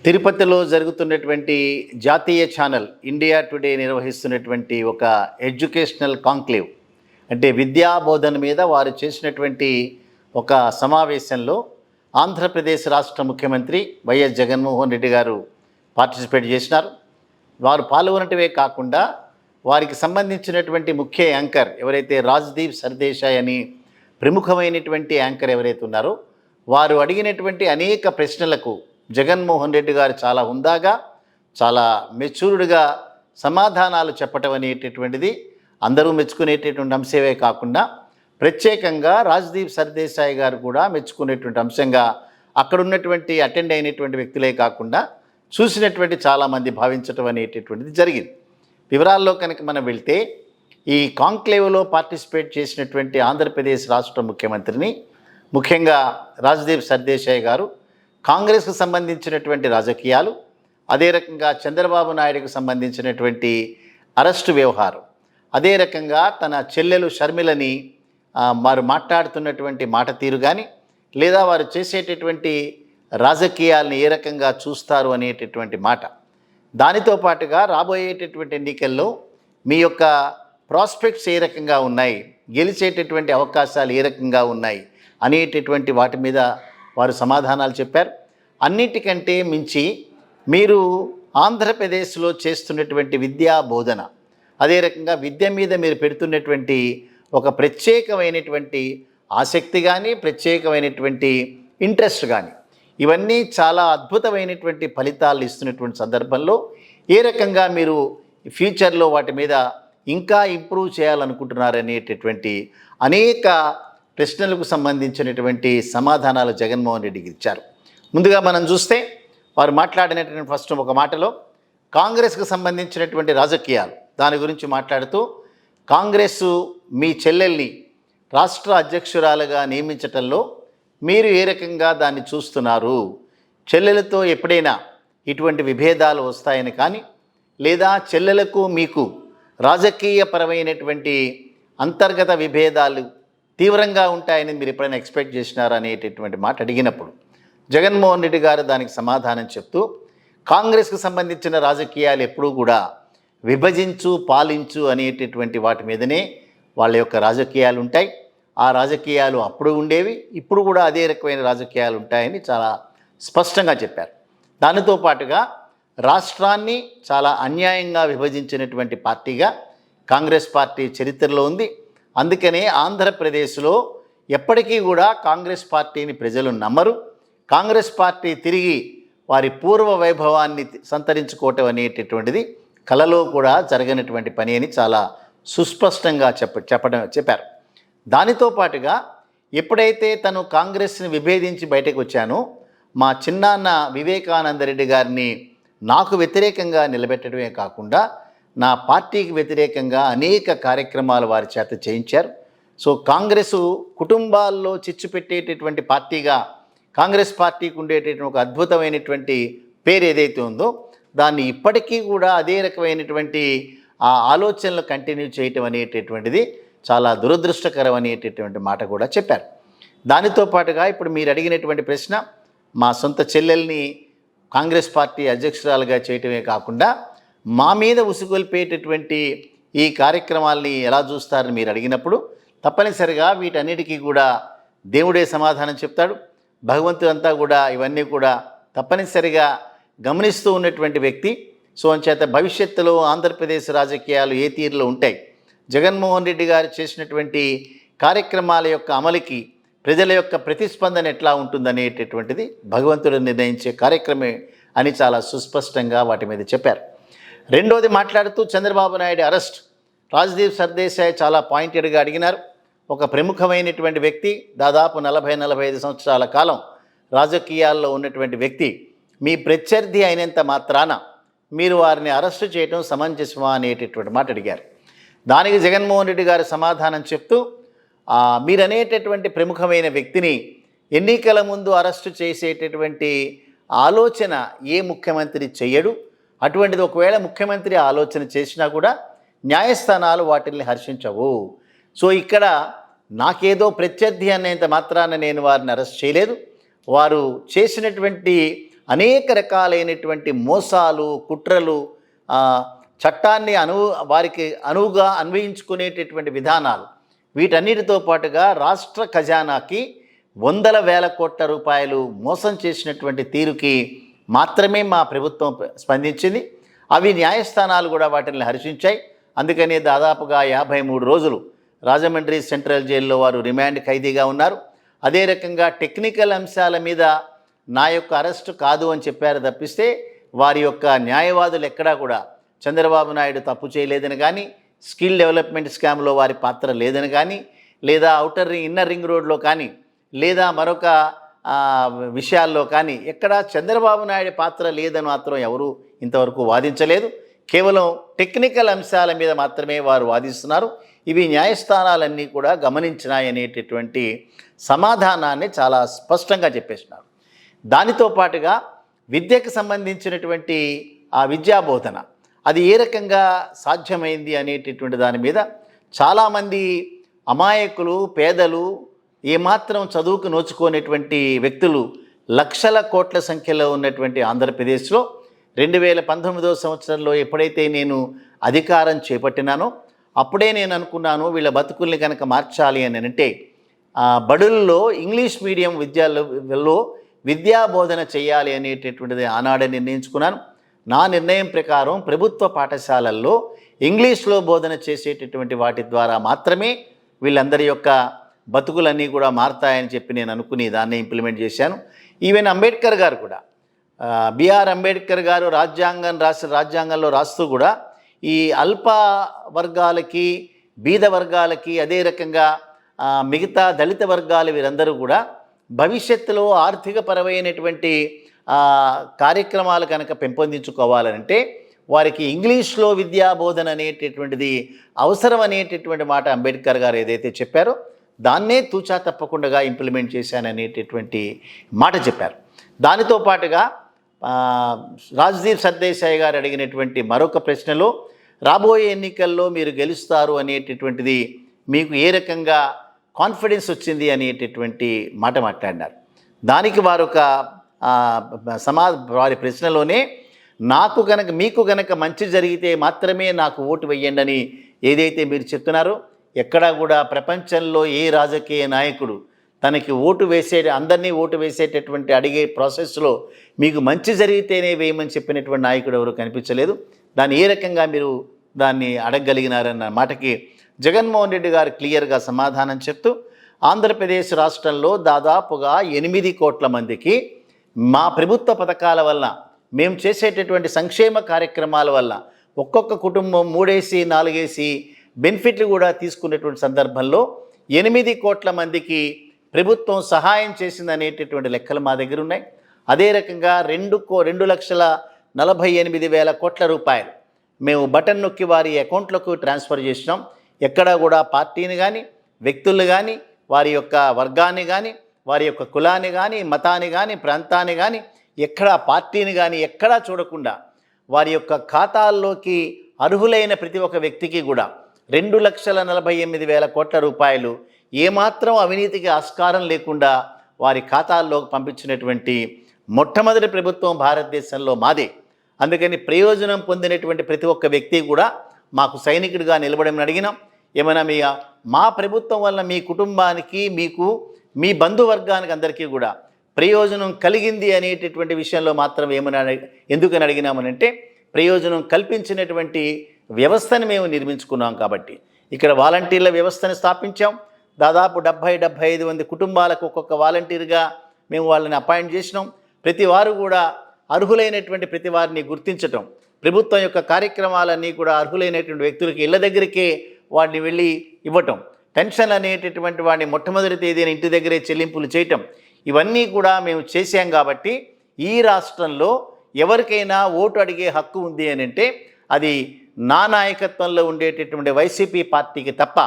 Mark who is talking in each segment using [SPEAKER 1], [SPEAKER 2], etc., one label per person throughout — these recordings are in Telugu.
[SPEAKER 1] తిరుపతిలో జరుగుతున్నటువంటి జాతీయ ఛానల్ ఇండియా టుడే నిర్వహిస్తున్నటువంటి ఒక ఎడ్యుకేషనల్ కాంక్లేవ్ అంటే విద్యా బోధన మీద వారు చేసినటువంటి ఒక సమావేశంలో ఆంధ్రప్రదేశ్ రాష్ట్ర ముఖ్యమంత్రి వైఎస్ జగన్మోహన్ రెడ్డి గారు పార్టిసిపేట్ చేసినారు. వారు పాల్గొనటమే కాకుండా వారికి సంబంధించినటువంటి ముఖ్య యాంకర్ ఎవరైతే రాజ్దీప్ సర్దేశాయ్ అని ప్రముఖమైనటువంటి యాంకర్ ఎవరైతే ఉన్నారో వారు అడిగినటువంటి అనేక ప్రశ్నలకు జగన్మోహన్ రెడ్డి గారు చాలా హుందాగా చాలా మెచ్యూర్డ్గా సమాధానాలు చెప్పటం అనేటటువంటిది అందరూ మెచ్చుకునేటటువంటి అంశమే కాకుండా ప్రత్యేకంగా రాజ్దీప్ సర్దేశాయ్ గారు కూడా మెచ్చుకునేటువంటి అంశంగా అక్కడ ఉన్నటువంటి అటెండ్ అయినటువంటి వ్యక్తులే కాకుండా చూసినటువంటి చాలామంది భావించటం అనేటటువంటిది జరిగింది. వివరాల్లో కనుక మనం వెళ్తే ఈ కాంక్లేవ్లో పార్టిసిపేట్ చేసినటువంటి ఆంధ్రప్రదేశ్ రాష్ట్ర ముఖ్యమంత్రిని ముఖ్యంగా రాజ్దీప్ సర్దేశాయ్ గారు కాంగ్రెస్కు సంబంధించినటువంటి రాజకీయాలు, అదే రకంగా చంద్రబాబు నాయుడుకు సంబంధించినటువంటి అరెస్టు వ్యవహారం, అదే రకంగా తన చెల్లెలు షర్మిలని వారు మాట్లాడుతున్నటువంటి మాట తీరు కానీ లేదా వారు చేసేటటువంటి రాజకీయాలను ఏ రకంగా చూస్తారు అనేటటువంటి మాట, దానితో పాటుగా రాబోయేటటువంటి ఎన్నికల్లో మీ యొక్క ప్రాస్పెక్ట్స్ ఏ రకంగా ఉన్నాయి, గెలిచేటటువంటి అవకాశాలు ఏ రకంగా ఉన్నాయి అనేటటువంటి వాటి మీద వారు సమాధానాలు చెప్పారు. అన్నిటికంటే మించి మీరు ఆంధ్రప్రదేశ్లో చేస్తున్నటువంటి విద్యా బోధన, అదే రకంగా విద్య మీద మీరు పెడుతున్నటువంటి ఒక ప్రత్యేకమైనటువంటి ఆసక్తి కానీ ప్రత్యేకమైనటువంటి ఇంట్రెస్ట్ కానీ ఇవన్నీ చాలా అద్భుతమైనటువంటి ఫలితాలు ఇస్తున్నటువంటి సందర్భంలో ఏ రకంగా మీరు ఫ్యూచర్లో వాటి మీద ఇంకా ఇంప్రూవ్ చేయాలనుకుంటున్నారనేటటువంటి అనేక ప్రశ్నలకు సంబంధించినటువంటి సమాధానాలు జగన్మోహన్ రెడ్డికి ఇచ్చారు. ముందుగా మనం చూస్తే వారు మాట్లాడినటువంటి ఫస్ట్ ఒక మాటలో కాంగ్రెస్కు సంబంధించినటువంటి రాజకీయాలు దాని గురించి మాట్లాడుతూ కాంగ్రెస్ మీ చెల్లెల్ని రాష్ట్ర అధ్యక్షురాలుగా నియమించటంలో మీరు ఏ రకంగా దాన్ని చూస్తున్నారు, చెల్లెలతో ఎప్పుడైనా ఇటువంటి విభేదాలు వస్తాయని కానీ లేదా చెల్లెలకు మీకు రాజకీయపరమైనటువంటి అంతర్గత విభేదాలు తీవ్రంగా ఉంటాయని మీరు ఎప్పుడైనా ఎక్స్పెక్ట్ చేసినారా అనేటటువంటి మాట అడిగినప్పుడు జగన్మోహన్ రెడ్డి గారు దానికి సమాధానం చెప్తూ కాంగ్రెస్కు సంబంధించిన రాజకీయాలు ఎప్పుడూ కూడా విభజించు పాలించు అనేటటువంటి వాటి మీదనే వాళ్ళ యొక్క రాజకీయాలు ఉంటాయి. ఆ రాజకీయాలు అప్పుడు ఉండేవి, ఇప్పుడు కూడా అదే రకమైన రాజకీయాలు ఉంటాయని చాలా స్పష్టంగా చెప్పారు. దానితో పాటుగా రాష్ట్రాన్ని చాలా అన్యాయంగా విభజించినటువంటి పార్టీగా కాంగ్రెస్ పార్టీ చరిత్రలో ఉంది. అందుకనే ఆంధ్రప్రదేశ్లో ఎప్పటికీ కూడా కాంగ్రెస్ పార్టీని ప్రజలు నమ్మరు. కాంగ్రెస్ పార్టీ తిరిగి వారి పూర్వ వైభవాన్ని సంతరించుకోవటం అనేటటువంటిది కలలో కూడా జరగనటువంటి పని అని చాలా సుస్పష్టంగా చెప్పారు. దానితో పాటుగా ఎప్పుడైతే తను కాంగ్రెస్ని విభేదించి బయటకు వచ్చానో మా చిన్నాన్న వివేకానంద రెడ్డి గారిని నాకు వ్యతిరేకంగా నిలబెట్టడమే కాకుండా నా పార్టీకి వ్యతిరేకంగా అనేక కార్యక్రమాలు వారి చేత చేయించారు. సో కాంగ్రెసు కుటుంబాల్లో చిచ్చు పెట్టేటటువంటి పార్టీగా కాంగ్రెస్ పార్టీకి ఉండేటటువంటి ఒక అద్భుతమైనటువంటి పేరు ఏదైతే ఉందో దాన్ని ఇప్పటికీ కూడా అదే రకమైనటువంటి ఆ ఆలోచనలు కంటిన్యూ చేయటం అనేటటువంటిది చాలా దురదృష్టకరం అనేటటువంటి మాట కూడా చెప్పారు. దానితో పాటుగా ఇప్పుడు మీరు అడిగినటువంటి ప్రశ్న, మా సొంత చెల్లెల్ని కాంగ్రెస్ పార్టీ అధ్యక్షురాలుగా చేయటమే కాకుండా మా మీద ఉసుగొల్పేటటువంటి ఈ కార్యక్రమాల్ని ఎలా చూస్తారని మీరు అడిగినప్పుడు తప్పనిసరిగా వీటన్నిటికీ కూడా దేవుడే సమాధానం చెప్తాడు. భగవంతుడంతా కూడా ఇవన్నీ కూడా తప్పనిసరిగా గమనిస్తూ ఉన్నటువంటి వ్యక్తి. సో అంచేత భవిష్యత్తులో ఆంధ్రప్రదేశ్ రాజకీయాలు ఏ తీరులో ఉంటాయి, జగన్మోహన్ రెడ్డి గారు చేసినటువంటి కార్యక్రమాల యొక్క అమలుకి ప్రజల యొక్క ప్రతిస్పందన ఎట్లా ఉంటుందనేటటువంటిది భగవంతుడు నిర్ణయించే కార్యక్రమే అని చాలా సుస్పష్టంగా వాటి మీద చెప్పారు. రెండోది మాట్లాడుతూ చంద్రబాబు నాయుడు అరెస్ట్, రాజ్దీప్ సర్దేశాయ్ చాలా పాయింటెడ్గా అడిగినారు. ఒక ప్రముఖమైనటువంటి వ్యక్తి, దాదాపు 40-45 సంవత్సరాల కాలం రాజకీయాల్లో ఉన్నటువంటి వ్యక్తి, మీ ప్రత్యర్థి అయినంత మాత్రాన మీరు వారిని అరెస్టు చేయడం సమంజసమా అనేటటువంటి మాట అడిగారు. దానికి జగన్మోహన్ రెడ్డి గారు సమాధానం చెప్తూ మీరనేటటువంటి ప్రముఖమైన వ్యక్తిని ఎన్నికల ముందు అరెస్టు చేసేటటువంటి ఆలోచన ఏ ముఖ్యమంత్రి చెయ్యడు. అటువంటిది ఒకవేళ ముఖ్యమంత్రి ఆలోచన చేసినా కూడా న్యాయస్థానాలు వాటిని హర్షించవు. సో ఇక్కడ నాకేదో ప్రత్యర్థి అనేంత మాత్రాన నేను వారిని అరెస్ట్ చేయలేదు. వారు చేసినటువంటి అనేక రకాలైనటువంటి మోసాలు, కుట్రలు, చట్టాన్ని వారికి అనువుగా అన్వయించుకునేటటువంటి విధానాలు, వీటన్నిటితో పాటుగా రాష్ట్ర ఖజానాకి వందల వేల కోట్ల రూపాయలు మోసం చేసినటువంటి తీరుకి మాత్రమే మా ప్రభుత్వం స్పందించింది. అవి న్యాయస్థానాలు కూడా వాటిని హర్షించాయి. అందుకని దాదాపుగా 53 రోజులు రాజమండ్రి సెంట్రల్ జైల్లో వారు రిమాండ్ ఖైదీగా ఉన్నారు. అదే రకంగా టెక్నికల్ అంశాల మీద నా యొక్క అరెస్టు కాదు అని చెప్పారు తప్పిస్తే వారి యొక్క న్యాయవాదులు ఎక్కడా కూడా చంద్రబాబు నాయుడు తప్పు చేయలేదని కానీ, స్కిల్ డెవలప్మెంట్ స్కామ్లో వారి పాత్ర లేదని కానీ, లేదా ఇన్నర్ రింగ్ రోడ్లో కానీ, లేదా మరొక విషయాల్లో కానీ ఎక్కడా చంద్రబాబు నాయుడు పాత్ర లేదని మాత్రం ఎవరు ఇంతవరకు వాదించలేదు. కేవలం టెక్నికల్ అంశాల మీద మాత్రమే వారు వాదిస్తున్నారు. ఇవి న్యాయస్థానాలన్నీ కూడా గమనించినాయనేటటువంటి సమాధానాన్ని చాలా స్పష్టంగా చెప్పేస్తున్నారు. దానితో పాటుగా విద్యకు సంబంధించినటువంటి ఆ విద్యాబోధన అది ఏ రకంగా సాధ్యమైంది అనేటటువంటి దాని మీద చాలామంది అమాయకులు, పేదలు, ఏమాత్రం చదువుకు నోచుకోనేటువంటి వ్యక్తులు లక్షల కోట్ల సంఖ్యలో ఉన్నటువంటి ఆంధ్రప్రదేశ్లో 2019వ సంవత్సరంలో ఎప్పుడైతే నేను అధికారం చేపట్టినానో అప్పుడే నేను అనుకున్నాను వీళ్ళ బతుకుల్ని కనుక మార్చాలి అని అంటే బడుల్లో ఇంగ్లీష్ మీడియం విద్యాలలో విద్యాబోధన చేయాలి అనేటటువంటిది ఆనాడే నిర్ణయించుకున్నాను. నా నిర్ణయం ప్రకారం ప్రభుత్వ పాఠశాలల్లో ఇంగ్లీష్లో బోధన చేసేటటువంటి వాటి ద్వారా మాత్రమే వీళ్ళందరి యొక్క బతుకులన్నీ కూడా మారతాయని చెప్పి నేను అనుకుని దాన్ని ఇంప్లిమెంట్ చేశాను. ఈవెన్ అంబేద్కర్ గారు కూడా బిఆర్ అంబేద్కర్ గారు రాజ్యాంగంలో రాస్తూ కూడా ఈ అల్ప వర్గాలకి, బీద వర్గాలకి, అదే రకంగా మిగతా దళిత వర్గాలు వీరందరూ కూడా భవిష్యత్తులో ఆర్థిక పరమైనటువంటి కార్యక్రమాలు కనుక పెంపొందించుకోవాలంటే వారికి ఇంగ్లీష్లో విద్యాబోధన అనేటటువంటిది అవసరం అనేటటువంటి మాట అంబేద్కర్ గారు ఏదైతే చెప్పారో దాన్నే తూచా తప్పకుండా ఇంప్లిమెంట్ చేశాననేటటువంటి మాట చెప్పారు. దానితో పాటుగా రాజ్దీప్ సర్దేశాయ్ గారు అడిగినటువంటి మరొక ప్రశ్నలో రాబోయే ఎన్నికల్లో మీరు గెలుస్తారు అనేటటువంటిది మీకు ఏ రకంగా కాన్ఫిడెన్స్ వచ్చింది అనేటటువంటి మాట మాట్లాడినారు. దానికి వారి ప్రశ్నలోనే మీకు కనుక మంచి జరిగితే మాత్రమే నాకు ఓటు వెయ్యండి అని ఏదైతే మీరు చెప్తున్నారో ఎక్కడా కూడా ప్రపంచంలో ఏ రాజకీయ నాయకుడు తనకి అందరినీ ఓటు వేసేటటువంటి అడిగే ప్రాసెస్లో మీకు మంచి జరిగితేనే వేయమని చెప్పినటువంటి నాయకుడు ఎవరు కనిపించలేదు. దాన్ని ఏ రకంగా మీరు దాన్ని అడగగలిగినారన్న మాటకి జగన్మోహన్ రెడ్డి గారు క్లియర్గా సమాధానం చెప్తూ ఆంధ్రప్రదేశ్ రాష్ట్రంలో దాదాపుగా 8 కోట్ల మందికి మా ప్రభుత్వ పథకాల వల్ల, మేము చేసేటటువంటి సంక్షేమ కార్యక్రమాల వల్ల ఒక్కొక్క కుటుంబం 3 4 బెనిఫిట్లు కూడా తీసుకునేటువంటి సందర్భంలో 8 కోట్ల మందికి ప్రభుత్వం సహాయం చేసిందనేటటువంటి లెక్కలు మా దగ్గర ఉన్నాయి. అదే రకంగా 2,48,000 కోట్ల రూపాయలు మేము బటన్ నొక్కి వారి అకౌంట్లకు ట్రాన్స్ఫర్ చేసినాం. ఎక్కడా కూడా పార్టీని కానీ, వ్యక్తులు కానీ, వారి యొక్క వర్గాన్ని కానీ, వారి యొక్క కులాన్ని కానీ, మతాన్ని కానీ, ప్రాంతాన్ని కానీ, ఎక్కడా పార్టీని కానీ ఎక్కడా చూడకుండా వారి యొక్క ఖాతాల్లోకి అర్హులైన ప్రతి ఒక్క వ్యక్తికి కూడా 2,48,000 కోట్ల రూపాయలు ఏమాత్రం అవినీతికి ఆస్కారం లేకుండా వారి ఖాతాల్లోకి పంపించినటువంటి మొట్టమొదటి ప్రభుత్వం భారతదేశంలో మాదే. అందుకని ప్రయోజనం పొందినటువంటి ప్రతి ఒక్క వ్యక్తి కూడా మాకు సైనికుడిగా నిలబడమని అడిగినాం. ఏమైనా మా ప్రభుత్వం వల్ల మీ కుటుంబానికి, మీకు, మీ బంధువర్గానికి అందరికీ కూడా ప్రయోజనం కలిగింది అనేటటువంటి విషయంలో మాత్రం ఎందుకని అడిగినామనంటే ప్రయోజనం కల్పించినటువంటి వ్యవస్థను మేము నిర్మించుకున్నాం కాబట్టి. ఇక్కడ వాలంటీర్ల వ్యవస్థను స్థాపించాం. దాదాపు 70-75 మంది కుటుంబాలకు ఒక్కొక్క వాలంటీర్గా మేము వాళ్ళని అపాయింట్ చేసినాం. ప్రతి వారు కూడా అర్హులైనటువంటి ప్రతి వారిని గుర్తించటం, ప్రభుత్వం యొక్క కార్యక్రమాలన్నీ కూడా అర్హులైనటువంటి వ్యక్తులకి ఇళ్ళ దగ్గరికే వాడిని వెళ్ళి ఇవ్వటం, పెన్షన్ అనేటటువంటి వాడిని మొట్టమొదటి తేదీన ఇంటి దగ్గరే చెల్లింపులు చేయటం, ఇవన్నీ కూడా మేము చేశాం. కాబట్టి ఈ రాష్ట్రంలో ఎవరికైనా ఓటు అడిగే హక్కు ఉంది అని అంటే అది నా నాయకత్వంలో ఉండేటటువంటి వైసీపీ పార్టీకి తప్ప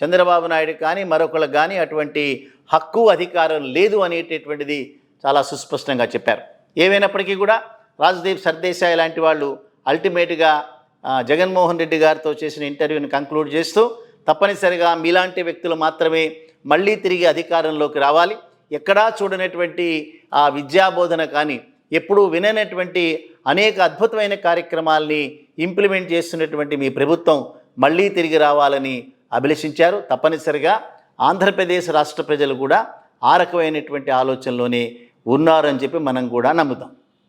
[SPEAKER 1] చంద్రబాబు నాయుడు కానీ మరొకరికి కానీ అటువంటి హక్కు, అధికారం లేదు అనేటటువంటిది చాలా సుస్పష్టంగా చెప్పారు. ఏమైనప్పటికీ కూడా రాజ్దీప్ సర్దేశాయ్ లాంటి వాళ్ళు అల్టిమేట్గా జగన్మోహన్ రెడ్డి గారితో చేసిన ఇంటర్వ్యూని కంక్లూడ్ చేస్తూ తప్పనిసరిగా మీలాంటి వ్యక్తులు మాత్రమే మళ్ళీ తిరిగి అధికారంలోకి రావాలి, ఎక్కడా చూడనటువంటి ఆ విద్యాబోధన కానీ, ఎప్పుడూ విననటువంటి అనేక అద్భుతమైన కార్యక్రమాల్ని ఇంప్లిమెంట్ చేస్తున్నటువంటి మీ ప్రభుత్వం మళ్ళీ తిరిగి రావాలని అభిలషించారు. తప్పనిసరిగా ఆంధ్రప్రదేశ్ రాష్ట్ర ప్రజలు కూడా ఆ రకమైనటువంటి ఆలోచనలోనే ఉన్నారని చెప్పి మనం కూడా నమ్ముతాం.